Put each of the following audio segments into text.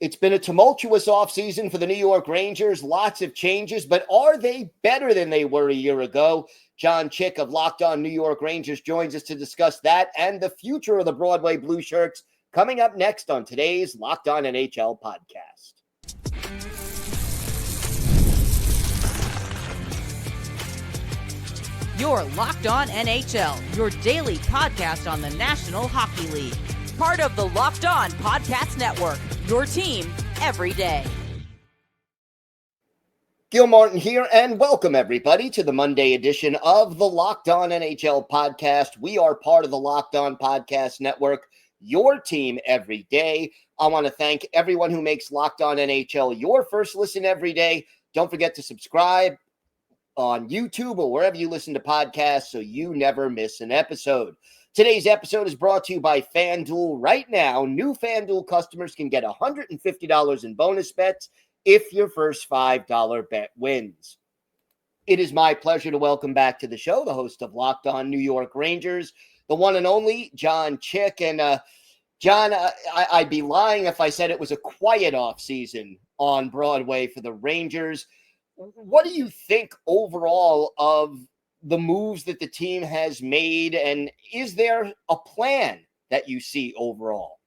It's been a tumultuous offseason for the New York Rangers. Lots of changes, but are they better than they were a year ago? John Chik of Locked On New York Rangers joins us to discuss that and the future of the Broadway Blue Shirts coming up next on today's Locked On NHL podcast. You're Locked On NHL, your daily podcast on the National Hockey League. Part of the Locked On Podcast Network, your team every day. Gil Martin here, and welcome everybody to the Monday edition of the Locked On NHL podcast. We are part of the Locked On Podcast Network, your team every day. I want to thank everyone who makes Locked On NHL your first listen every day. Don't forget to subscribe on YouTube or wherever you listen to podcasts so you never miss an episode. Today's episode is brought to you by FanDuel. Right now, new FanDuel customers can get $150 in bonus bets if your first $5 bet wins. It is my pleasure to welcome back to the show the host of Locked On New York Rangers, the one and only John Chik. And John, I'd be lying if I said it was a quiet offseason on Broadway for the Rangers. What do you think overall of the moves that the team has made, and is there a plan that you see overall?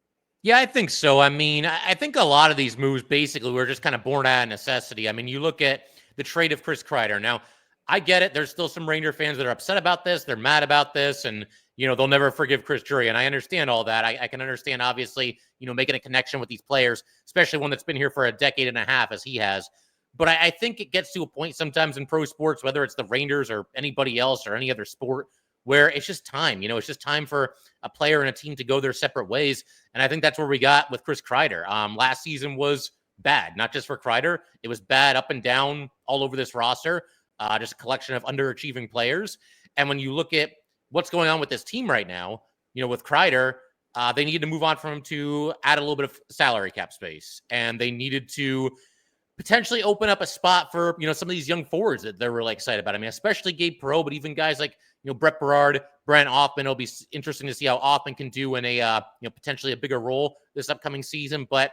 Yeah, I think so. I mean, I think a lot of these moves basically were just kind of born out of necessity. I mean, you look at the trade of Chris Kreider. Now, I get it. There's still some Ranger fans that are upset about this. They're mad about this, and, you know, they'll never forgive Chris Drury, and I understand all that. I can understand, obviously, you know, making a connection with these players, especially one that's been here for a decade and a half as he has. But I think it gets to a point sometimes in pro sports, whether it's the Rangers or anybody else or any other sport, where it's just time. You know, it's just time for a player and a team to go their separate ways. And I think that's where we got with Chris Kreider. Last season was bad, not just for Kreider. It was bad up and down all over this roster, just a collection of underachieving players. And when you look at what's going on with this team right now, you know, with Kreider, they needed to move on from him to add a little bit of salary cap space. And they needed to potentially open up a spot for, you know, some of these young forwards that they're really excited about. I mean, especially Gabe Perreault, but even guys like, you know, Brett Berard, Brent Hoffman. It'll be interesting to see how Hoffman can do in a, you know, potentially a bigger role this upcoming season. But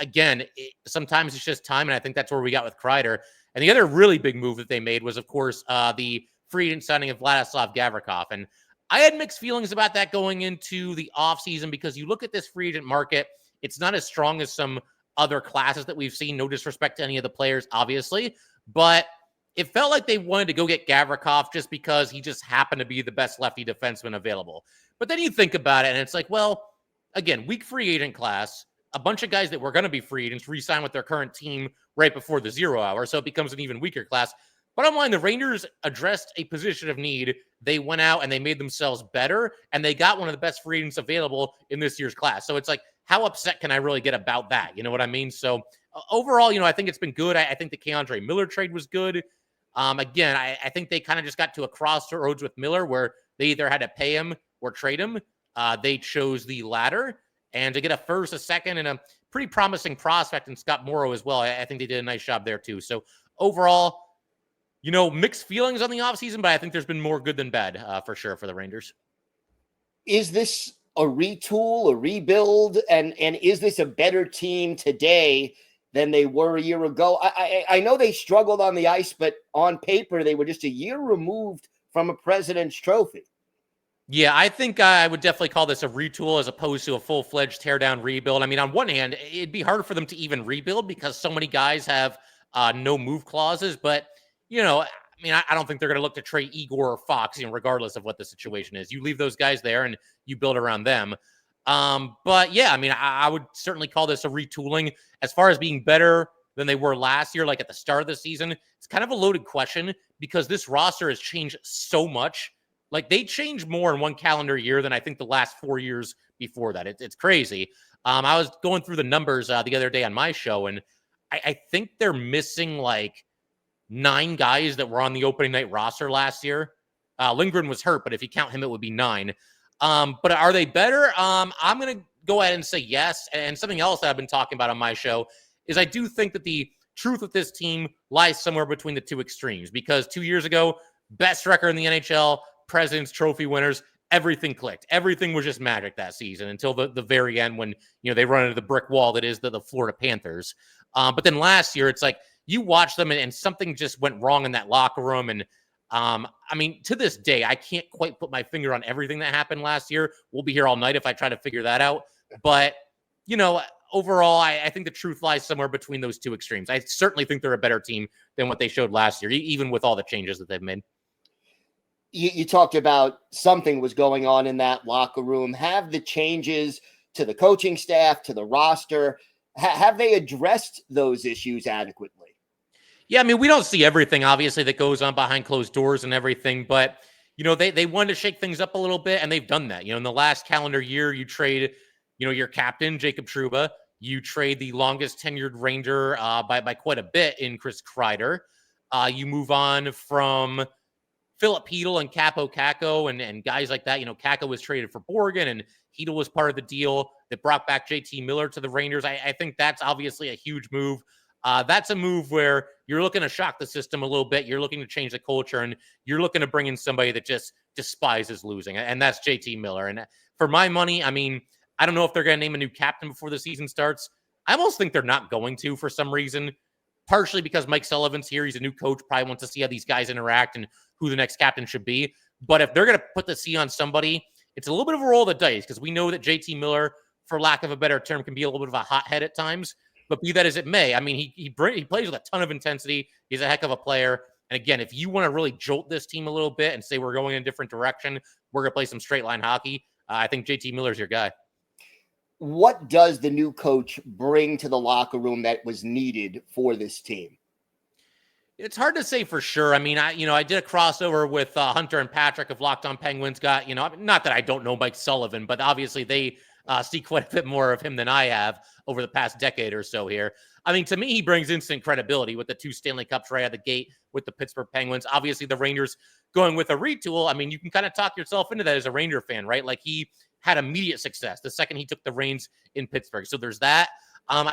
again, sometimes it's just time. And I think that's where we got with Kreider. And the other really big move that they made was, of course, the free agent signing of Vladislav Gavrikov. And I had mixed feelings about that going into the offseason, because you look at this free agent market, it's not as strong as some other classes that we've seen. No disrespect to any of the players, obviously, but it felt like they wanted to go get Gavrikov just because he just happened to be the best lefty defenseman available. But then you think about it, and it's like, well, again, weak free agent class, a bunch of guys that were going to be free agents re-sign with their current team right before the 0 hour, so it becomes an even weaker class. Bottom line, the Rangers addressed a position of need. They went out and they made themselves better, and they got one of the best free agents available in this year's class. So it's like, how upset can I really get about that? You know what I mean? So overall, you know, I think it's been good. I think the K'Andre Miller trade was good. Again, I think they kind of just got to a crossroads with Miller where they either had to pay him or trade him. They chose the latter, and to get a first, a second, and a pretty promising prospect in Scott Morrow as well. I think they did a nice job there too. So overall, you know, mixed feelings on the offseason, but I think there's been more good than bad for sure for the Rangers. Is this a retool, a rebuild, and is this a better team today than they were a year ago? I know they struggled on the ice, but on paper, they were just a year removed from a President's Trophy. Yeah, I think I would definitely call this a retool as opposed to a full-fledged teardown rebuild. I mean, on one hand, it'd be hard for them to even rebuild because so many guys have no move clauses, but, you know, I mean, I don't think they're going to look to trade Igor or Fox, you know, regardless of what the situation is. You leave those guys there and you build around them. But yeah, I mean, I would certainly call this a retooling. As far as being better than they were last year, like at the start of the season, it's kind of a loaded question because this roster has changed so much. Like, they changed more in one calendar year than I think the last 4 years before that. It's crazy. I was going through the numbers the other day on my show, and I think they're missing like 9 guys that were on the opening night roster last year. Lindgren was hurt, but if you count him, it would be 9. But are they better? I'm going to go ahead and say yes. And something else that I've been talking about on my show is I do think that the truth with this team lies somewhere between the two extremes, because 2 years ago, best record in the NHL, President's Trophy winners. everything clicked. Everything was just magic that season until the very end when, they run into the brick wall that is the Florida Panthers. But then last year, it's like you watch them and something just went wrong in that locker room. And to this day, I can't quite put my finger on everything that happened last year. We'll be here all night if I try to figure that out. But, overall, I think the truth lies somewhere between those two extremes. I certainly think they're a better team than what they showed last year, even with all the changes that they've made. You talked about something was going on in that locker room. Have the changes to the coaching staff, to the roster, have they addressed those issues adequately? Yeah, we don't see everything, obviously, that goes on behind closed doors and everything, but, they wanted to shake things up a little bit, and they've done that. In the last calendar year, you trade, your captain, Jacob Trouba. You trade the longest tenured Ranger by quite a bit in Chris Kreider. You move on from Philip Hedl and Capo Caco and guys like that. Caco was traded for Borgen, and Hedl was part of the deal that brought back JT Miller to the Rangers. I think that's obviously a huge move. That's a move where you're looking to shock the system a little bit. You're looking to change the culture, and you're looking to bring in somebody that just despises losing, and that's JT Miller. And for my money, I don't know if they're going to name a new captain before the season starts. I almost think they're not going to for some reason, partially because Mike Sullivan's here. He's a new coach, probably wants to see how these guys interact and who the next captain should be. But if they're going to put the C on somebody, it's a little bit of a roll of the dice because we know that JT Miller, for lack of a better term, can be a little bit of a hothead at times. But be that as it may, he plays with a ton of intensity. He's a heck of a player. And again, if you want to really jolt this team a little bit and say we're going in a different direction, we're going to play some straight line hockey, I think JT Miller's your guy. What does the new coach bring to the locker room that was needed for this team? It's hard to say for sure. I did a crossover with Hunter and Patrick of Locked On Penguins. Not that I don't know Mike Sullivan, but obviously they see quite a bit more of him than I have over the past decade or so here. To me, he brings instant credibility with the 2 Stanley Cups right out of the gate with the Pittsburgh Penguins. Obviously, the Rangers going with a retool. You can kind of talk yourself into that as a Ranger fan, right? Like he had immediate success the second he took the reins in Pittsburgh. So there's that. I'm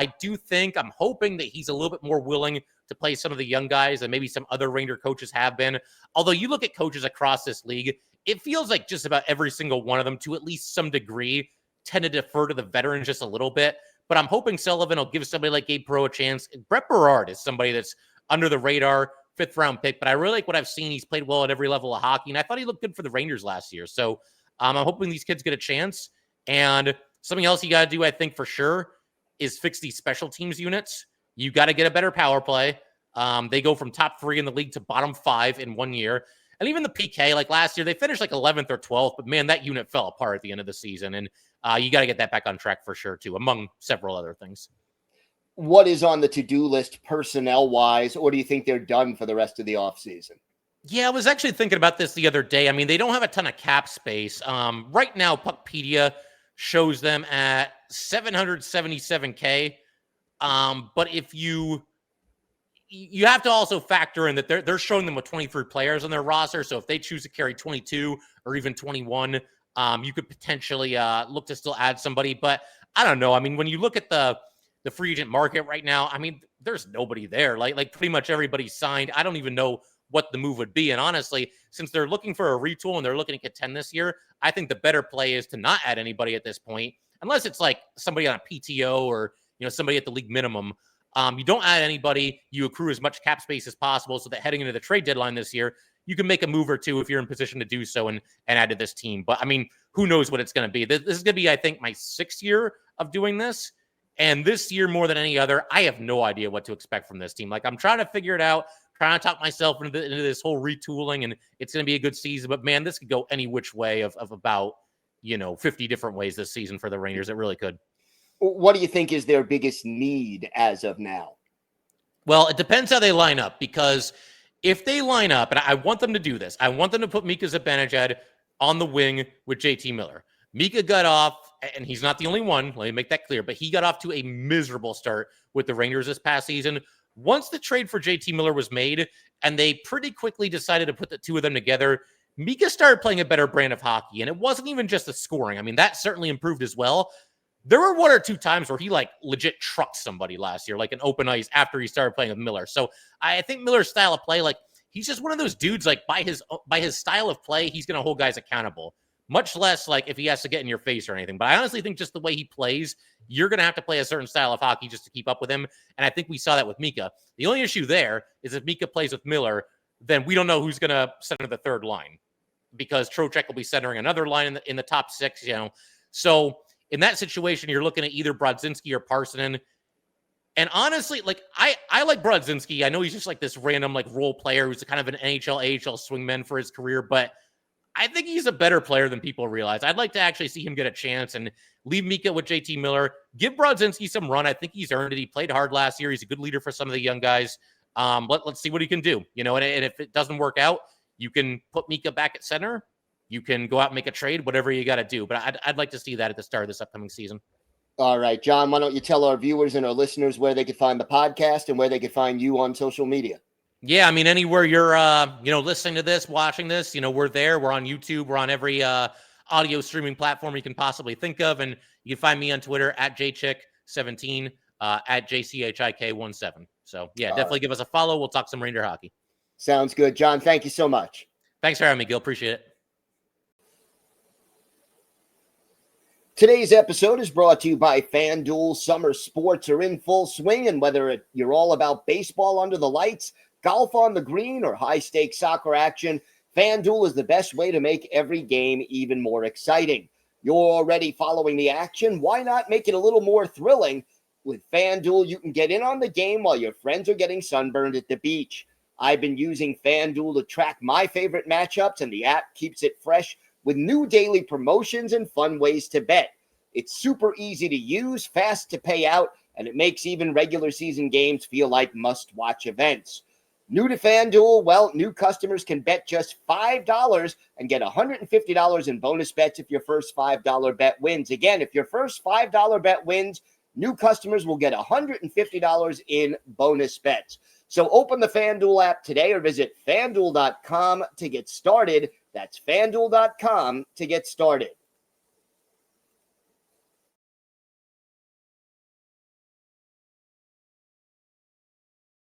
hoping that he's a little bit more willing to play some of the young guys than maybe some other Ranger coaches have been. Although you look at coaches across this league, it feels like just about every single one of them, to at least some degree, tend to defer to the veterans just a little bit. But I'm hoping Sullivan will give somebody like Gabe Perreault a chance. Brett Berard is somebody that's under the radar, 5th round pick, but I really like what I've seen. He's played well at every level of hockey, and I thought he looked good for the Rangers last year. So I'm hoping these kids get a chance. And something else you got to do, I think, for sure, is fix these special teams units. You got to get a better power play. They go from top 3 in the league to bottom 5 in 1 year. And even the PK, like last year, they finished like 11th or 12th, but man, that unit fell apart at the end of the season. And you got to get that back on track for sure, too, among several other things. What is on the to-do list personnel-wise, or do you think they're done for the rest of the offseason? Yeah, I was actually thinking about this the other day. They don't have a ton of cap space. Right now, Puckpedia shows them at $777K. But if you have to also factor in that they're showing them with 23 players on their roster. So if they choose to carry 22 or even 21, you could potentially look to still add somebody. But I don't know. When you look at the free agent market right now, there's nobody there. Like pretty much everybody's signed. I don't even know what the move would be. And honestly, since they're looking for a retool and they're looking to contend this year, I think the better play is to not add anybody at this point, unless it's like somebody on a PTO or, somebody at the league minimum. You don't add anybody. You accrue as much cap space as possible so that heading into the trade deadline this year, you can make a move or two if you're in position to do so and add to this team. But who knows what it's going to be? This is going to be, I think, my 6th year of doing this. And this year, more than any other, I have no idea what to expect from this team. I'm trying to figure it out, trying to talk myself into this whole retooling, and it's going to be a good season. But man, this could go any which way of about, 50 different ways this season for the Rangers. It really could. What do you think is their biggest need as of now? Well, it depends how they line up, because if they line up, and I want them to do this, I want them to put Mika Zibanejad on the wing with JT Miller. Mika got off, and he's not the only one, let me make that clear, but he got off to a miserable start with the Rangers this past season. Once the trade for JT Miller was made, and they pretty quickly decided to put the two of them together, Mika started playing a better brand of hockey, and it wasn't even just the scoring. That certainly improved as well. There were 1 or 2 times where he legit trucked somebody last year, like an open ice after he started playing with Miller. So I think Miller's style of play, he's just one of those dudes, by his style of play, he's going to hold guys accountable. much less like if he has to get in your face or anything. But I honestly think just the way he plays, you're going to have to play a certain style of hockey just to keep up with him. And I think we saw that with Mika. The only issue there is if Mika plays with Miller, then we don't know who's going to center the third line, because Trocheck will be centering another line in the top six, So in that situation, you're looking at either Brodzinski or Parsonen. And honestly, like I like Brodzinski. I know he's just like this random like role player who's kind of an NHL, AHL swingman for his career, but I think he's a better player than people realize. I'd like to actually see him get a chance and leave Mika with JT Miller. Give Brodzinski some run. I think he's earned it. He played hard last year. He's a good leader for some of the young guys. Let's see what he can do. And if it doesn't work out, you can put Mika back at center. You can go out and make a trade, whatever you got to do. But I'd like to see that at the start of this upcoming season. All right, John, why don't you tell our viewers and our listeners where they could find the podcast and where they could find you on social media? Yeah, I mean, anywhere you're, listening to this, watching this, we're there. We're on YouTube. We're on every audio streaming platform you can possibly think of. And you can find me on Twitter at jchik17, at jchik17. So, yeah, definitely give us a follow. We'll talk some Ranger hockey. Sounds good. John, thank you so much. Thanks for having me, Gil. Appreciate it. Today's episode is brought to you by FanDuel. Summer sports are in full swing, and whether you're all about baseball under the lights, golf on the green, or high-stakes soccer action, FanDuel is the best way to make every game even more exciting. You're already following the action. Why not make it a little more thrilling? With FanDuel, you can get in on the game while your friends are getting sunburned at the beach. I've been using FanDuel to track my favorite matchups, and the app keeps it fresh with new daily promotions and fun ways to bet. It's super easy to use, fast to pay out, and it makes even regular season games feel like must-watch events. New to FanDuel, well, new customers can bet just $5 and get $150 in bonus bets if your first $5 bet wins. Again, if your first $5 bet wins, new customers will get $150 in bonus bets. So open the FanDuel app today or visit FanDuel.com to get started. That's FanDuel.com to get started.